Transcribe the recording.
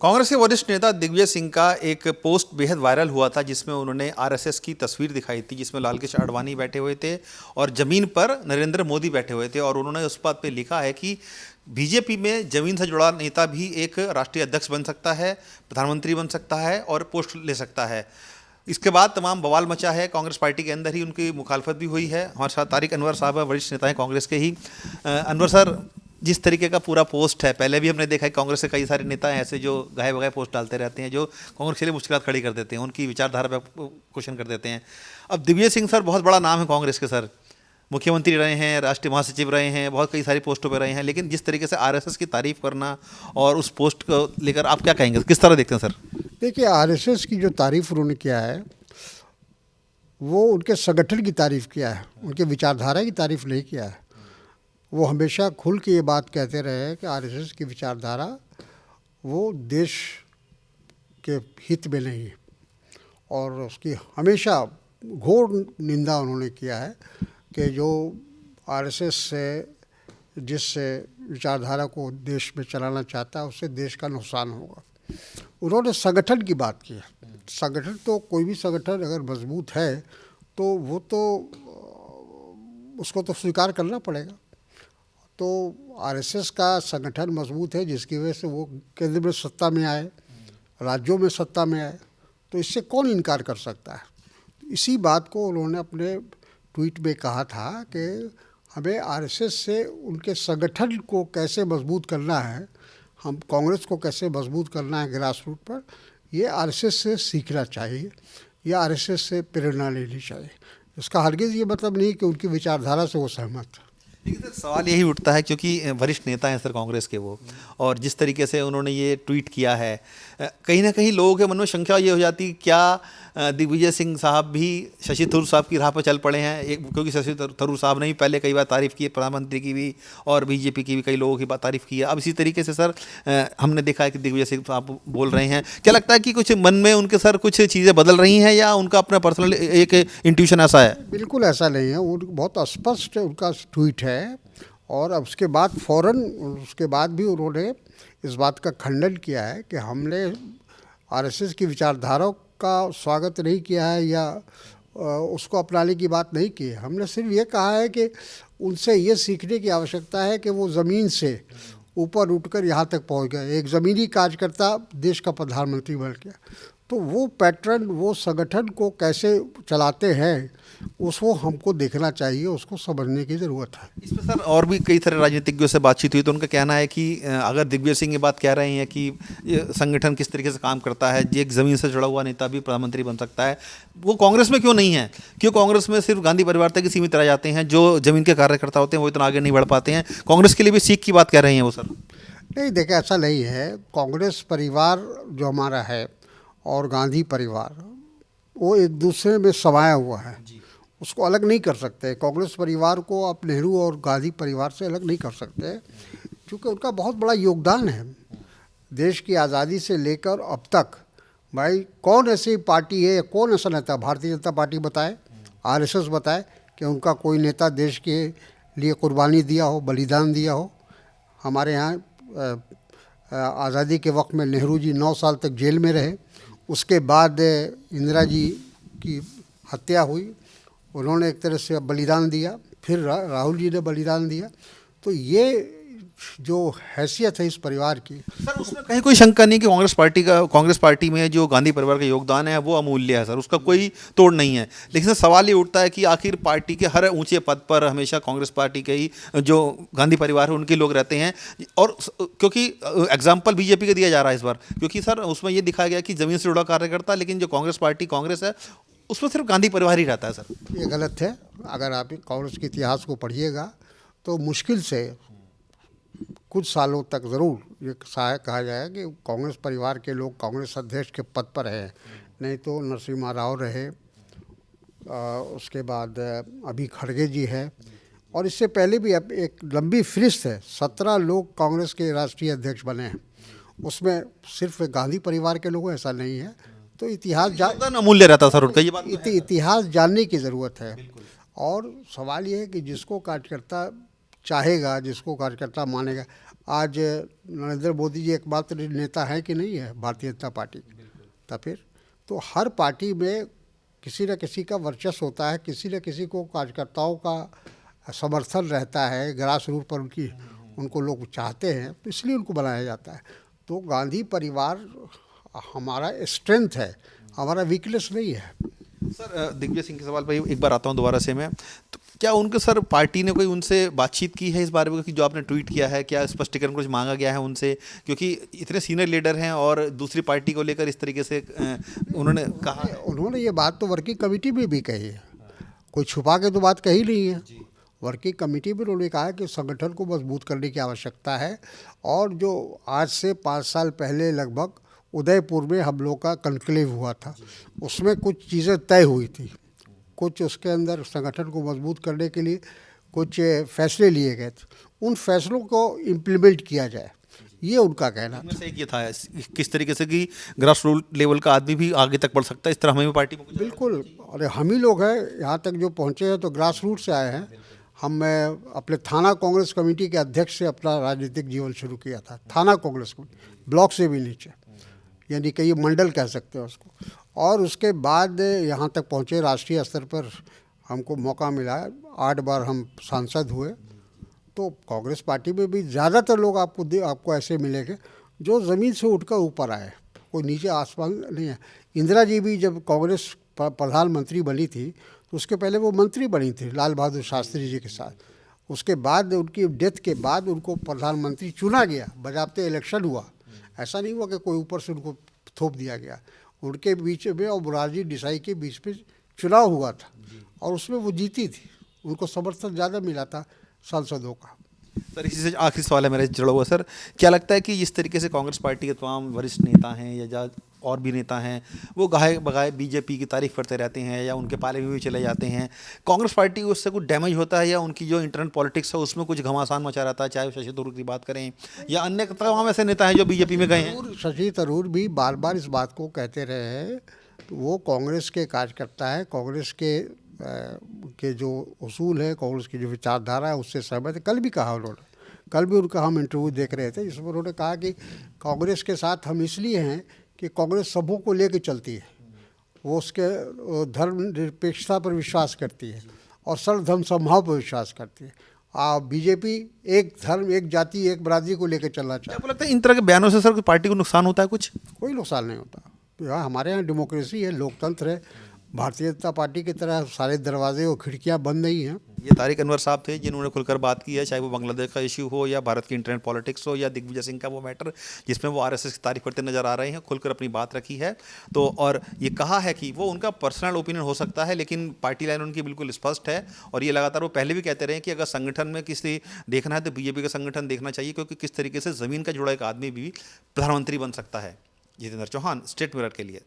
कांग्रेस के वरिष्ठ नेता दिग्विजय सिंह का एक पोस्ट बेहद वायरल हुआ था जिसमें उन्होंने आरएसएस की तस्वीर दिखाई थी जिसमें लाल कृष्ण आडवाणी बैठे हुए थे और जमीन पर नरेंद्र मोदी बैठे हुए थे और उन्होंने उस बात पे लिखा है कि बीजेपी में जमीन से जुड़ा नेता भी एक राष्ट्रीय अध्यक्ष बन सकता है, प्रधानमंत्री बन सकता है और पोस्ट ले सकता है। इसके बाद तमाम बवाल मचा है। कांग्रेस पार्टी के अंदर ही उनकी मुखालफत भी हुई है। हमारे साथ तारिक अनवर साहब है, वरिष्ठ नेता हैं कांग्रेस के ही। अनवर सर, जिस तरीके का पूरा पोस्ट है, पहले भी हमने देखा है कांग्रेस के कई सारे नेता हैं ऐसे जो गाहे बगाए पोस्ट डालते रहते हैं जो कांग्रेस के लिए मुश्किल खड़ी कर देते हैं, उनकी विचारधारा पर क्वेश्चन कर देते हैं। अब दिग्विजय सिंह सर बहुत बड़ा नाम है कांग्रेस के, सर मुख्यमंत्री रहे हैं, राष्ट्रीय महासचिव रहे हैं, बहुत कई सारी पोस्टों पर रहे हैं, लेकिन जिस तरीके से आरएसएस की तारीफ करना और उस पोस्ट को लेकर आप क्या कहेंगे, किस तरह देखते हैं सर? देखिए, आरएसएस की जो तारीफ उन्होंने किया है वो उनके संगठन की तारीफ किया है, उनके विचारधारा की तारीफ नहीं किया है। वो हमेशा खुल के ये बात कहते रहे हैं कि आरएसएस की विचारधारा वो देश के हित में नहीं है और उसकी हमेशा घोर निंदा उन्होंने किया है कि जो आरएसएस से जिस विचारधारा को देश में चलाना चाहता है उससे देश का नुकसान होगा। उन्होंने संगठन की बात की है। संगठन तो कोई भी संगठन अगर मजबूत है तो वो तो उसको तो स्वीकार करना पड़ेगा। तो आरएसएस का संगठन मजबूत है जिसकी वजह से वो केंद्र में सत्ता में आए, राज्यों में सत्ता में आए, तो इससे कौन इनकार कर सकता है। इसी बात को उन्होंने अपने ट्वीट में कहा था कि हमें आरएसएस से उनके संगठन को कैसे मजबूत करना है, हम कांग्रेस को कैसे मजबूत करना है ग्रास रूट पर, ये आरएसएस से सीखना चाहिए या आरएसएस से प्रेरणा लेनी चाहिए। इसका हरगिज़ ये मतलब नहीं कि उनकी विचारधारा से वो सहमत है। देखिए सर, सवाल यही उठता है क्योंकि वरिष्ठ नेता हैं सर कांग्रेस के वो, और जिस तरीके से उन्होंने ये ट्वीट किया है, कहीं ना कहीं लोगों के मन में शंका ये हो जाती क्या दिग्विजय सिंह साहब भी शशि थरूर साहब की राह पर चल पड़े हैं। क्योंकि शशि थरूर साहब ने भी पहले कई बार तारीफ़ की है, प्रधानमंत्री की भी और बीजेपी की भी कई लोगों की बात तारीफ़ की है। अब इसी तरीके से सर हमने देखा है कि दिग्विजय सिंह साहब बोल रहे हैं। क्या लगता है कि कुछ मन में उनके सर कुछ चीज़ें बदल रही हैं या उनका अपना पर्सनल एक इंट्यूशन ऐसा है? बिल्कुल ऐसा नहीं है, वो बहुत स्पष्ट उनका ट्वीट है और अब उसके बाद फ़ौरन उसके बाद भी उन्होंने इस बात का खंडन किया है कि हमने आरएसएस की विचारधारा का स्वागत नहीं किया है या उसको अपनाने की बात नहीं की है। हमने सिर्फ ये कहा है कि उनसे ये सीखने की आवश्यकता है कि वो ज़मीन से ऊपर उठकर यहाँ तक पहुँच गए, एक ज़मीनी कार्यकर्ता देश का प्रधानमंत्री बन गया। तो वो पैटर्न, वो संगठन को कैसे चलाते हैं उसको हमको देखना चाहिए, उसको समझने की ज़रूरत है। इसमें सर और भी कई सारे राजनीतिज्ञों से बातचीत हुई तो उनका कहना है कि अगर दिग्विजय सिंह ये बात कह रहे हैं कि ये संगठन किस तरीके से काम करता है, एक ज़मीन से जुड़ा हुआ नेता भी प्रधानमंत्री बन सकता है, वो कांग्रेस में क्यों नहीं है? क्यों कांग्रेस में सिर्फ गांधी परिवार तक ही सीमित रह जाते हैं, जो ज़मीन के कार्यकर्ता होते हैं वो इतना आगे नहीं बढ़ पाते हैं? कांग्रेस के लिए भी सीख की बात कह रहे हैं वो सर? नहीं, देखिए ऐसा नहीं है। कांग्रेस परिवार जो हमारा है और गांधी परिवार वो एक दूसरे में समाया हुआ है, उसको अलग नहीं कर सकते। कांग्रेस परिवार को आप नेहरू और गांधी परिवार से अलग नहीं कर सकते क्योंकि उनका बहुत बड़ा योगदान है देश की आज़ादी से लेकर अब तक। भाई कौन ऐसी पार्टी है, कौन ऐसा नेता, भारतीय जनता पार्टी बताए, आरएसएस बताए कि उनका कोई नेता देश के लिए कुर्बानी दिया हो, बलिदान दिया हो। हमारे यहाँ आज़ादी के वक्त में नेहरू जी 9 साल तक जेल में रहे, उसके बाद इंदिरा जी की हत्या हुई, उन्होंने एक तरह से बलिदान दिया, फिर राहुल जी ने बलिदान दिया। तो ये जो हैसियत है इस परिवार की, सर उसमें कहीं कोई शंका नहीं कि कांग्रेस पार्टी में जो गांधी परिवार का योगदान है वो अमूल्य है सर, उसका कोई तोड़ नहीं है। लेकिन सर सवाल ये उठता है कि आखिर पार्टी के हर ऊंचे पद पर हमेशा कांग्रेस पार्टी के ही जो गांधी परिवार है उनके लोग रहते हैं, और क्योंकि एग्जाम्पल बीजेपी का दिया जा रहा है इस बार, क्योंकि सर उसमें ये दिखाया गया कि ज़मीन से जुड़ा कार्यकर्ता, लेकिन जो कांग्रेस है उसमें सिर्फ गांधी परिवार ही रहता है सर। ये गलत है। अगर आप कांग्रेस के इतिहास को पढ़िएगा तो मुश्किल से कुछ सालों तक ज़रूर ये कहा जाए कि कांग्रेस परिवार के लोग कांग्रेस अध्यक्ष के पद पर हैं, नहीं तो नरसिम्हा राव रहे, उसके बाद अभी खड़गे जी है, और इससे पहले भी अब एक लंबी फहरिस्त है, 17 लोग कांग्रेस के राष्ट्रीय अध्यक्ष बने हैं, उसमें सिर्फ गांधी परिवार के लोग, ऐसा नहीं है। तो इतिहास अमूल्य रहता सर उनका, ये बात इतिहास जानने की ज़रूरत है। और सवाल ये है कि जिसको कार्यकर्ता चाहेगा, जिसको कार्यकर्ता मानेगा, आज नरेंद्र मोदी जी एकमात्र नेता हैं कि नहीं है भारतीय जनता पार्टी के? तो फिर तो हर पार्टी में किसी न किसी का वर्चस्व होता है, किसी न किसी को कार्यकर्ताओं का समर्थन रहता है, ग्रास रूट पर उनको लोग चाहते हैं, तो इसलिए उनको बनाया जाता है। तो गांधी परिवार हमारा स्ट्रेंथ है, हमारा वीकनेस नहीं है। सर दिग्विजय सिंह के सवाल पर एक बार आता हूँ दोबारा से मैं, तो क्या उनके सर पार्टी ने कोई उनसे बातचीत की है इस बारे में कि जो आपने ट्वीट किया है, क्या स्पष्टीकरण कुछ मांगा गया है उनसे? क्योंकि इतने सीनियर लीडर हैं और दूसरी पार्टी को लेकर इस तरीके से उन्होंने कहा है। उन्होंने ये बात तो वर्किंग कमेटी में भी कही है, कोई छुपा के तो बात कही नहीं है। वर्किंग कमेटी में उन्होंने कहा कि संगठन को मजबूत करने की आवश्यकता है, और जो आज से 5 साल पहले लगभग उदयपुर में हम लोग का कॉन्क्लेव हुआ था, उसमें कुछ चीज़ें तय हुई थी, कुछ उसके अंदर संगठन को मजबूत करने के लिए कुछ फैसले लिए गए थे, उन फैसलों को इम्प्लीमेंट किया जाए, ये उनका कहना में से एक ये था किस तरीके से कि ग्रास रूट लेवल का आदमी भी आगे तक बढ़ सकता है, इस तरह हमें भी पार्टी में कुछ बिल्कुल। अरे हम ही लोग हैं यहाँ तक जो पहुँचे हैं तो ग्रास रूट से आए हैं। हम अपने थाना कांग्रेस कमेटी के अध्यक्ष से अपना राजनीतिक जीवन शुरू किया था, थाना कांग्रेस कमेटी, ब्लॉक से भी नीचे, यानी कि ये मंडल कह सकते हैं उसको। और उसके बाद यहाँ तक पहुँचे, राष्ट्रीय स्तर पर हमको मौका मिला, 8 बार हम सांसद हुए। तो कांग्रेस पार्टी में भी ज़्यादातर लोग आपको ऐसे मिलेंगे जो ज़मीन से उठकर ऊपर आए, कोई नीचे आसमान नहीं है। इंदिरा जी भी जब कांग्रेस प्रधानमंत्री बनी थी तो उसके पहले वो मंत्री बनी थी लाल बहादुर शास्त्री जी के साथ। उसके बाद उनकी डेथ के बाद उनको प्रधानमंत्री चुना गया, बजाबते इलेक्शन हुआ, ऐसा नहीं हुआ कि कोई ऊपर से उनको थोप दिया गया। उनके बीच में और मोरारजी देसाई के बीच में चुनाव हुआ था और उसमें वो जीती थी, उनको समर्थन ज़्यादा मिला था सांसदों का। सर इसी से आखिरी सवाल है मेरा जुड़ा हुआ, सर क्या लगता है कि जिस तरीके से कांग्रेस पार्टी के तमाम वरिष्ठ नेता हैं या और भी नेता हैं वो गाहे बगाए बीजेपी की तारीफ करते रहते हैं या उनके पाले में भी चले जाते हैं, कांग्रेस पार्टी को उससे कुछ डैमेज होता है या उनकी जो इंटरनल पॉलिटिक्स है उसमें कुछ घमासान मचा रहता है, चाहे वो शशि थरूर की बात करें या अन्य तमाम ऐसे नेता हैं जो बीजेपी में गए हैं? शशि थरूर भी बार बार इस बात को कहते रहे हैं, वो कांग्रेस के कार्यकर्ता है, कांग्रेस के जो उसूल है, कांग्रेस की जो विचारधारा है उससे सहमत है। कल भी कहा उन्होंने, कल भी उनका हम इंटरव्यू देख रहे थे जिसमें उन्होंने कहा कि कांग्रेस के साथ हम इसलिए हैं कि कांग्रेस सबों को लेकर चलती है, वो उसके धर्मनिरपेक्षता पर विश्वास करती है और सर्वधर्म समभाव पर विश्वास करती है। बीजेपी एक धर्म, एक जाति, एक बरादरी को लेकर चलना चाहती है। आपको लगता है इन तरह के बयानों से सर पार्टी को नुकसान होता है? कुछ कोई नुकसान नहीं होता। यहाँ हमारे यहाँ डेमोक्रेसी है, लोकतंत्र है। भारतीय जनता पार्टी की तरह सारे दरवाजे और खिड़कियाँ बंद नहीं हैं। ये तारिक अनवर साहब थे जिन्होंने खुलकर बात की है, चाहे वो बांग्लादेश का इश्यू हो या भारत की इंटरनेट पॉलिटिक्स हो या दिग्विजय सिंह का वो मैटर जिसमें वो आरएसएस की तारीफ करते नजर आ रहे हैं, खुलकर अपनी बात रखी है। तो और ये कहा है कि वो उनका पर्सनल ओपिनियन हो सकता है लेकिन पार्टी लाइन उनकी बिल्कुल स्पष्ट है। और ये लगातार वो पहले भी कहते रहे कि अगर संगठन में किसी देखना है तो बीजेपी का संगठन देखना चाहिए, क्योंकि किस तरीके से ज़मीन का जुड़ा एक आदमी भी प्रधानमंत्री बन सकता है। जितेंद्र चौहान, स्टेट मिरर के लिए।